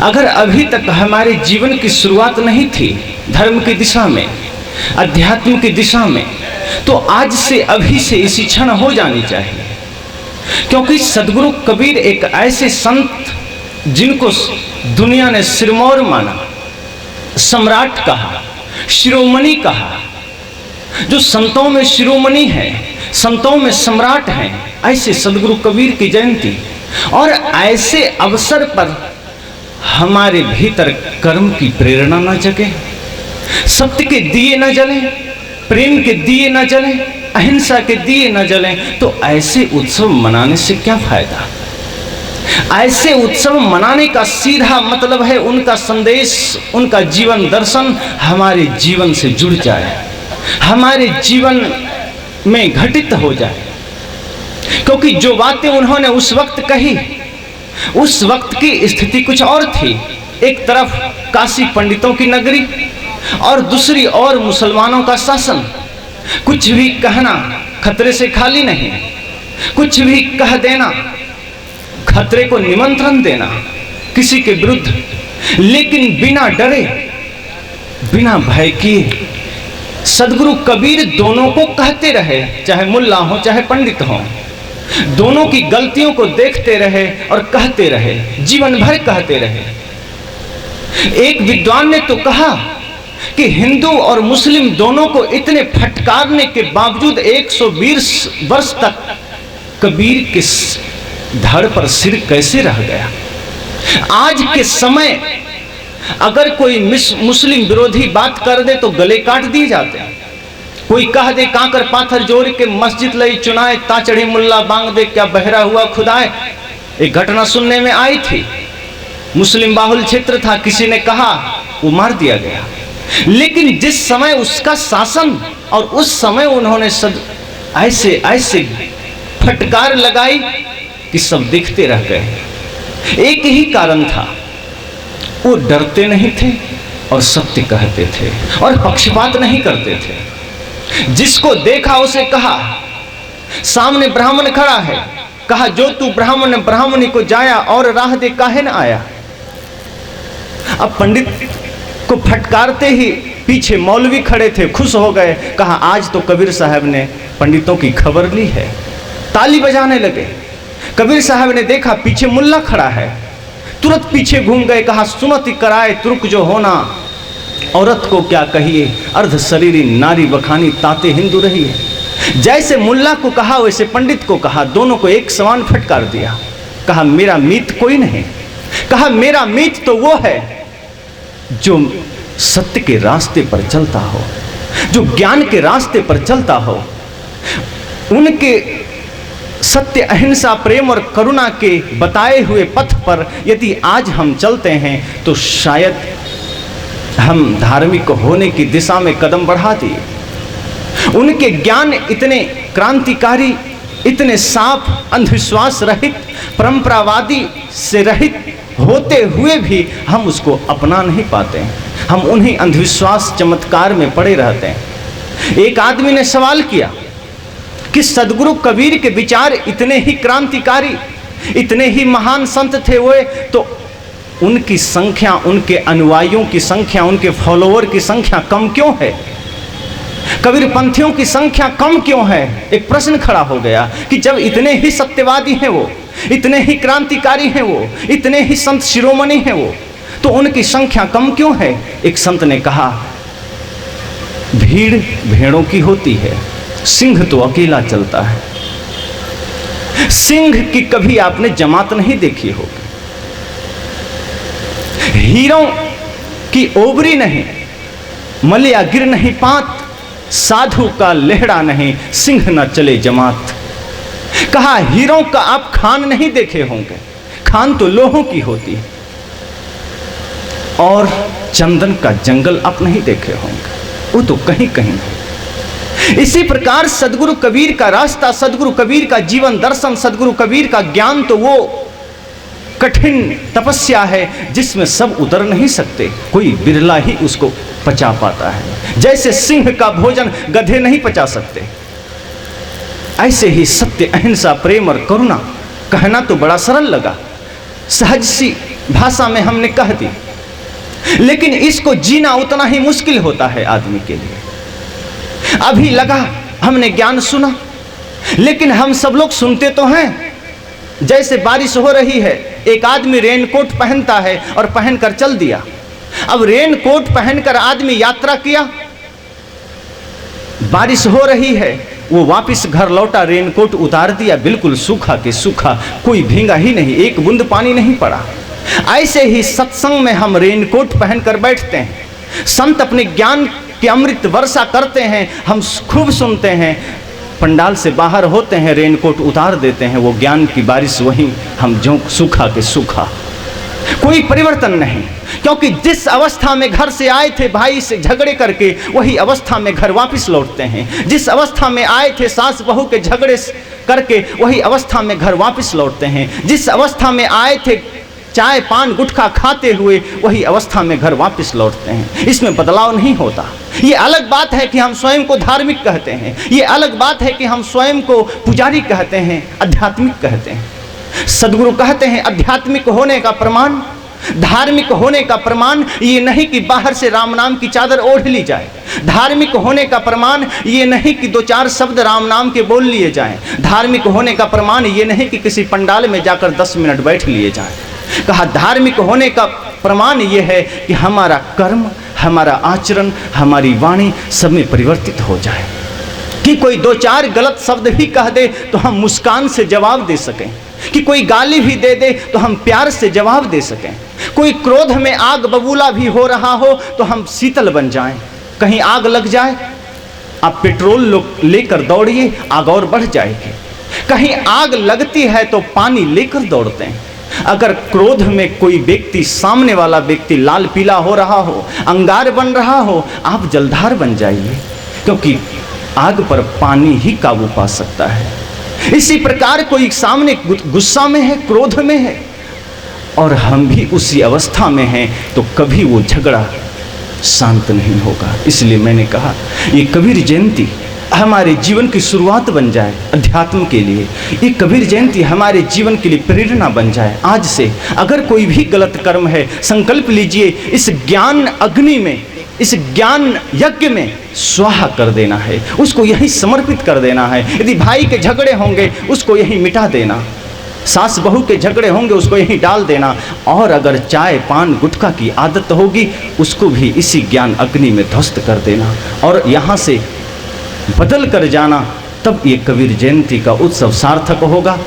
अगर अभी तक हमारे जीवन की शुरुआत नहीं थी धर्म की दिशा में, अध्यात्म की दिशा में, तो आज से अभी से इसी क्षण हो जानी चाहिए। क्योंकि सदगुरु कबीर एक ऐसे संत जिनको दुनिया ने सिरमौर माना, सम्राट कहा, शिरोमणि कहा, जो संतों में शिरोमणि है, संतों में सम्राट हैं, ऐसे सदगुरु कबीर की जयंती। और ऐसे अवसर पर हमारे भीतर कर्म की प्रेरणा न जगे, सत्य के दिए न जले, प्रेम के दिए न जले, अहिंसा के दिए न जले, तो ऐसे उत्सव मनाने से क्या फायदा। ऐसे उत्सव मनाने का सीधा मतलब है उनका संदेश, उनका जीवन दर्शन हमारे जीवन से जुड़ जाए, हमारे जीवन में घटित हो जाए। क्योंकि जो बातें उन्होंने उस वक्त कही, उस वक्त की स्थिति कुछ और थी। एक तरफ काशी पंडितों की नगरी और दूसरी ओर मुसलमानों का शासन। कुछ भी कहना खतरे से खाली नहीं, कुछ भी कह देना, खतरे को निमंत्रण देना किसी के विरुद्ध, लेकिन बिना डरे, बिना भय किए सदगुरु कबीर दोनों को कहते रहे, चाहे मुल्ला हो चाहे पंडित हो, दोनों की गलतियों को देखते रहे और कहते रहे, जीवन भर कहते रहे। एक विद्वान ने तो कहा कि हिंदू और मुस्लिम दोनों को इतने फटकारने के बावजूद 120 वर्ष तक कबीर के धड़ पर सिर कैसे रह गया। आज के समय अगर कोई मुस्लिम विरोधी बात कर दे तो गले काट दिए जाते हैं। कोई कह दे कांकर पाथर जोड़ के मस्जिद लई चुनाए, ता चढ़ी मुल्ला बांग दे क्या बहरा हुआ खुदाए। एक घटना सुनने में आई थी, मुस्लिम बाहुल क्षेत्र था, किसी ने कहा, वो मार दिया गया। लेकिन जिस समय उसका शासन और उस समय उन्होंने ऐसे ऐसे फटकार लगाई कि सब देखते रह गए। एक ही कारण था, वो डरते नहीं थे और सत्य कहते थे और पक्षपात नहीं करते थे। जिसको देखा उसे कहा, सामने ब्राह्मण खड़ा है, कहा जो तू ब्राह्मण ब्राह्मणी को जाया और राह दे काहे न आया। अब पंडित को फटकारते ही पीछे मौलवी खड़े थे, खुश हो गए, कहा आज तो कबीर साहब ने पंडितों की खबर ली है, ताली बजाने लगे। कबीर साहब ने देखा पीछे मुल्ला खड़ा है, तुरंत पीछे घूम गए, कहा सुनति कराए तुर्क जो होना, औरत को क्या कहिए, अर्ध शरीरी नारी बखानी ताते हिंदू रही है। जैसे मुल्ला को कहा वैसे पंडित को कहा, दोनों को एक समान फटकार दिया। कहा मेरा मीत कोई नहीं, कहा मेरा मीत तो वो है जो सत्य के रास्ते पर चलता हो, जो ज्ञान के रास्ते पर चलता हो। उनके सत्य, अहिंसा, प्रेम और करुणा के बताए हुए पथ पर यदि आज हम चलते हैं तो शायद हम धार्मिक होने की दिशा में कदम बढ़ा दिए। उनके ज्ञान इतने क्रांतिकारी, इतने साफ, अंधविश्वास रहित, परंपरावादी से रहित होते हुए भी हम उसको अपना नहीं पाते हैं। हम उन्हीं अंधविश्वास चमत्कार में पड़े रहते हैं। एक आदमी ने सवाल किया कि सदगुरु कबीर के विचार इतने ही क्रांतिकारी, इतने ही महान संत थे वो, तो उनकी संख्या, उनके अनुयायियों की संख्या, उनके फॉलोअर की संख्या कम क्यों है? कबीर पंथियों की संख्या कम क्यों है? एक प्रश्न खड़ा हो गया कि जब इतने ही सत्यवादी हैं वो, इतने ही क्रांतिकारी हैं वो, इतने ही संत शिरोमणि हैं वो, तो उनकी संख्या कम क्यों है? एक संत ने कहा, भीड़ भेड़ों की होती है, सिंह तो अकेला चलता है। सिंह की कभी आपने जमात नहीं देखी होगी। हीरों की ओबरी नहीं, मलिया गिर नहीं पात, साधु का लेहड़ा नहीं, सिंह न चले जमात। कहा हीरों का आप खान नहीं देखे होंगे, खान तो लोहों की होती है, और चंदन का जंगल आप नहीं देखे होंगे, वो तो कहीं कहीं। इसी प्रकार सदगुरु कबीर का रास्ता, सदगुरु कबीर का जीवन दर्शन, सदगुरु कबीर का ज्ञान तो वो कठिन तपस्या है जिसमें सब उतर नहीं सकते, कोई बिरला ही उसको पचा पाता है। जैसे सिंह का भोजन गधे नहीं पचा सकते, ऐसे ही सत्य, अहिंसा, प्रेम और करुणा कहना तो बड़ा सरल लगा, सहज सी भाषा में हमने कह दी, लेकिन इसको जीना उतना ही मुश्किल होता है आदमी के लिए। अभी लगा हमने ज्ञान सुना, लेकिन हम सब लोग सुनते तो हैं। जैसे बारिश हो रही है, एक आदमी रेनकोट पहनता है और पहनकर चल दिया। अब रेनकोट पहनकर आदमी यात्रा किया, बारिश हो रही है, वो वापस घर लौटा, रेनकोट उतार दिया, बिल्कुल सूखा के सूखा, कोई भींगा ही नहीं, एक बूंद पानी नहीं पड़ा। ऐसे ही सत्संग में हम रेनकोट पहनकर बैठते हैं, संत अपने ज्ञान की अमृत वर्षा करते हैं, हम खूब सुनते हैं, पंडाल से बाहर होते हैं, रेनकोट उतार देते हैं, वो ज्ञान की बारिश वहीं हम जो सूखा के सूखा, कोई परिवर्तन नहीं। क्योंकि जिस अवस्था में घर से आए थे भाई से झगड़े करके, वही अवस्था में घर वापस लौटते हैं। जिस अवस्था में आए थे सास बहू के झगड़े करके, वही अवस्था में घर वापस लौटते हैं। जिस अवस्था में आए थे चाय पान गुटखा खाते हुए, वही अवस्था में घर वापस लौटते हैं। इसमें बदलाव नहीं होता। ये अलग बात है कि हम स्वयं को धार्मिक कहते हैं, ये अलग बात है कि हम स्वयं को पुजारी कहते हैं, आध्यात्मिक कहते हैं। सदगुरु कहते हैं आध्यात्मिक होने का प्रमाण, धार्मिक होने का प्रमाण ये नहीं कि बाहर से राम नाम की चादर ओढ़ ली जाए। धार्मिक होने का प्रमाण ये नहीं कि दो चार शब्द राम नाम के बोल लिए जाएं। धार्मिक होने का प्रमाण ये नहीं कि किसी पंडाल में जाकर 10 मिनट बैठ लिए जाएं। कहा धार्मिक होने का प्रमाण ये है कि हमारा कर्म, हमारा आचरण, हमारी वाणी सब में परिवर्तित हो जाए, कि कोई दो चार गलत शब्द भी कह दे तो हम मुस्कान से जवाब दे सकें, कि कोई गाली भी दे दे तो हम प्यार से जवाब दे सकें, कोई क्रोध में आग बबूला भी हो रहा हो तो हम शीतल बन जाएं। कहीं आग लग जाए, आप पेट्रोल लेकर दौड़िए, आग और बढ़ जाएगी। कहीं आग लगती है तो पानी लेकर दौड़ते हैं। अगर क्रोध में कोई व्यक्ति, सामने वाला व्यक्ति लाल पीला हो रहा हो, अंगार बन रहा हो, आप जलधार बन जाइए, क्योंकि आग पर पानी ही काबू पा सकता है। इसी प्रकार कोई सामने गुस्सा में है, क्रोध में है, और हम भी उसी अवस्था में हैं, तो कभी वो झगड़ा शांत नहीं होगा। इसलिए मैंने कहा ये कबीर जयंती हमारे जीवन की शुरुआत बन जाए अध्यात्म के लिए। ये कबीर जयंती हमारे जीवन के लिए प्रेरणा बन जाए। आज से अगर कोई भी गलत कर्म है, संकल्प लीजिए इस ज्ञान अग्नि में, इस ज्ञान यज्ञ में स्वाहा कर देना है, उसको यही समर्पित कर देना है। यदि भाई के झगड़े होंगे उसको यही मिटा देना, सास बहू के झगड़े होंगे उसको यहीं डाल देना, और अगर चाय पान गुटखा की आदत होगी उसको भी इसी ज्ञान अग्नि में ध्वस्त कर देना और यहाँ से बदल कर जाना। तब ये कबीर जयंती का उत्सव सार्थक होगा।